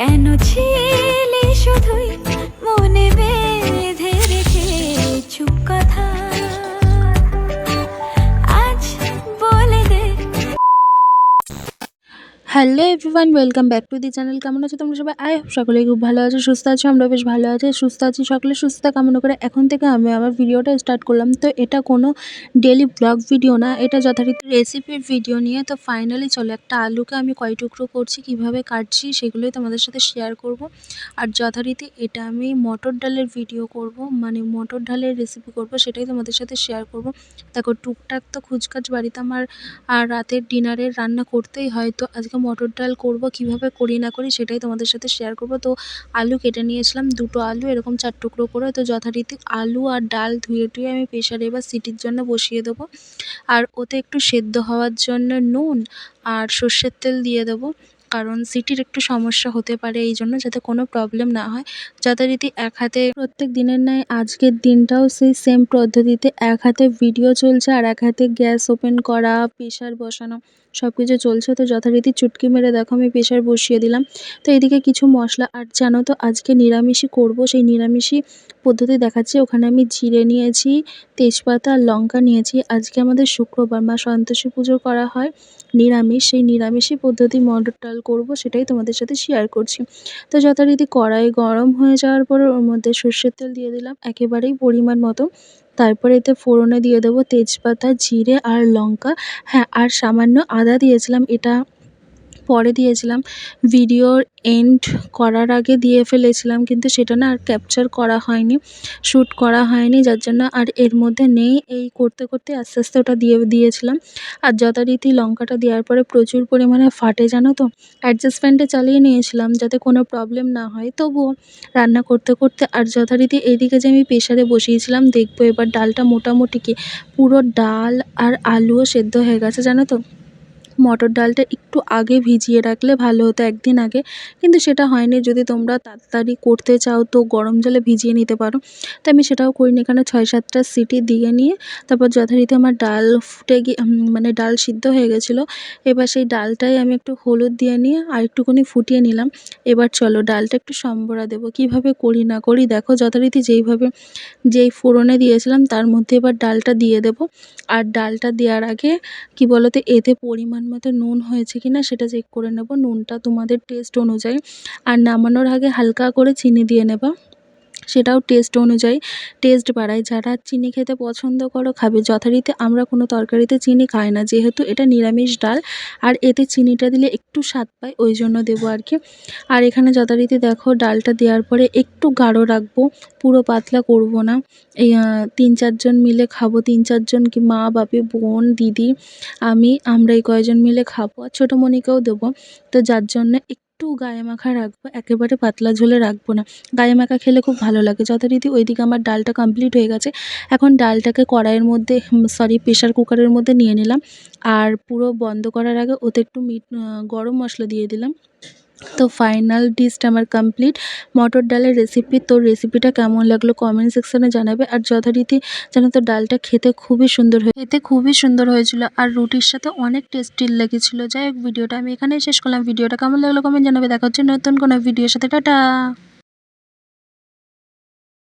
কেন ছিলে শুধুই মনে বেঁধে রেখে চুপ কথা আজ বলে দে। Hello everyone, welcome back to the channel. কেমন আছো তোমরা সবাই? আই হোপ সকলেই খুব ভালো আছো, সুস্থ আছো। আমরা বেশ ভালো আছি, সুস্থ আছি। সকলে সুস্থতা কামনা করে এখন থেকে আমি আমার ভিডিওটা স্টার্ট করলাম। তো এটা কোনো ডেলি ব্লগ ভিডিও না, এটা যথারীতি রেসিপির ভিডিও নিয়ে। তো ফাইনালি চলো, একটা আলুকে আমি কয় টুকরো করছি, কিভাবে কাটছি, সেগুলোই তোমাদের সাথে শেয়ার করব। আর যথারীতি এটা আমি মটর ডালের ভিডিও করব, মানে মটর ডালের রেসিপি করব, সেটাই তোমাদের সাথে শেয়ার করব। দেখো, টুকটাক তো খুচকাচ বাড়িতে আমার আর রাতের ডিনারের রান্না করতেই হয়। তো আজকে মটর ডাল করব, কিভাবে করি না করি সেটাই তোমাদের সাথে শেয়ার করব। তো আলু কেটে নিয়েছিলাম, দুটো আলু এরকম 4 টুকরো করে। তো যথারীতি আলু আর ডাল ধুয়ে টুয়ে আমি প্রেসারে এবার সিটির জন্য বসিয়ে দেবো। আর ওতে একটু সেদ্ধ হওয়ার জন্য নুন আর সর্ষের তেল দিয়ে দেবো, কারণ সিটির একটু সমস্যা হতে পারে, এই জন্য যাতে কোনো প্রবলেম না হয়। যথারীতি এক হাতে প্রত্যেক দিনের ন্যায় আজকের দিনটাও সেই সেম পদ্ধতিতে এক হাতে ভিডিও চলছে আর এক হাতে গ্যাস ওপেন করা, প্রেসার বসানো সব কিছু চলছে। তো যথারীতি চুটকি মেরে দেখো আমি প্রেসার বসিয়ে দিলাম। তো এদিকে কিছু মশলা, আর জানো তো আজকে নিরামিষই করব, সেই নিরামিষই পদ্ধতি দেখাচ্ছি। ওখানে আমি জিরে নিয়েছি, তেজপাতা আর লঙ্কা নিয়েছি। আজকে আমাদের শুক্রবার, মা সন্তোষী পুজো করা হয় নিরামিষ, সেই নিরামিষই পদ্ধতি মটর ডাল করব, সেটাই তোমাদের সাথে শেয়ার করছি। তো যথারীতি কড়াই গরম হয়ে যাওয়ার পরে ওর মধ্যে সর্ষের তেল দিয়ে দিলাম একেবারেই পরিমাণ মতো। তারপরে এতে ফোড়নে দিয়ে দেবো তেজপাতা, জিরে আর লঙ্কা। হ্যাঁ, আর সামান্য আদা দিয়েছিলাম, এটা পরে দিয়েছিলাম, ভিডিওর এন্ড করার আগে দিয়ে ফেলেছিলাম, কিন্তু সেটা না আর ক্যাপচার করা হয়নি, শ্যুট করা হয়নি, যার জন্য আর এর মধ্যে নেই। এই করতে করতে আস্তে আস্তে ওটা দিয়েছিলাম। আর যথারীতি লঙ্কাটা দেওয়ার পরে প্রচুর পরিমাণে ফাটে, জানো তো। অ্যাডজাস্টমেন্টে চালিয়ে নিয়েছিলাম যাতে কোনো প্রবলেম না হয়, তবুও রান্না করতে করতে। আর যথারীতি এইদিকে যে আমি প্রেসারে বসিয়েছিলাম, দেখবো এবার ডালটা মোটামুটি কি পুরো ডাল আর আলুও সেদ্ধ হয়ে গেছে, জানো তো। মটর ডালটা একটু আগে ভিজিয়ে রাখলে ভালো হতো, একদিন আগে, কিন্তু সেটা হয়নি। যদি তোমরা তাড়াতাড়ি করতে চাও তো গরম জলে ভিজিয়ে নিতে পারো। তো আমি সেটাও করিনি, এখানে 6-7টা সিটি দিয়ে নিয়ে তারপর যথারীতি আমার ডাল ফুটে গিয়ে মানে ডাল সিদ্ধ হয়ে গেছিলো। এবার সেই ডালটাই আমি একটু হলুদ দিয়ে নিয়ে আর একটুখানি ফুটিয়ে নিলাম। এবার চলো ডালটা একটু সম্বরা দেবো, কিভাবে করি না করি দেখো। যথারীতি যেই ফোড়নে দিয়েছিলাম তার মধ্যে এবার ডালটা দিয়ে দেবো। আর ডালটা দেওয়ার আগে কি বলো তো, এতে পরিমাণ মতো নুন হয়েছে কিনা সেটা চেক করে নেব, নুনটা তোমাদের টেস্ট অনুযায়ী। আর নামানোর আগে হালকা করে চিনি দিয়ে নেবা, সেটাও টেস্ট অনুযায়ী, টেস্ট বাড়ায়। যারা চিনি খেতে পছন্দ করো খাবে। যথারীতি আমরা কোনো তরকারিতে চিনি খাই না, যেহেতু এটা নিরামিষ ডাল, আর এতে চিনিটা দিলে একটু স্বাদ পায়, ওই জন্য দেবো আর কি। আর এখানে যথারীতি দেখো ডালটা দেওয়ার পরে একটু গাঢ় রাখবো, পুরো পাতলা করব না। এই 3-4 জন মিলে খাবো, 3-4 জন, কি মা, বাপি, বোন, দিদি, আমরা এই কয়জন মিলে খাবো, আর ছোটোমণিকেও দেবো। তো যার জন্য একটু গায়ে মাখা রাখবো, একেবারে পাতলা ঝোলে রাখবো না। গায়ে মাখা খেলে খুব ভালো লাগে। যথারীতি ওইদিকে আমার ডালটা কমপ্লিট হয়ে গেছে। এখন ডালটাকে কড়াইয়ের মধ্যে, প্রেসার কুকারের মধ্যে নিয়ে নিলাম। আর পুরো বন্ধ করার আগে ওতে একটু গরম মশলা দিয়ে দিলাম। তো ফাইনাল ডিশটা আমার কমপ্লিট, মটর ডালের রেসিপি। তো রেসিপিটা কেমন লাগলো কমেন্ট সেকশনে জানাবে। আর যথারীতি জানো তো ডালটা খেতে খুবই সুন্দর হয়েছিল, আর রুটির সাথে অনেক টেস্টি লেগেছিলো। যাই হোক, ভিডিওটা আমি এখানেই শেষ করলাম। ভিডিওটা কেমন লাগলো কমেন্ট জানাবে। দেখা হচ্ছে নতুন কোনো ভিডিওর সাথে, টাটা।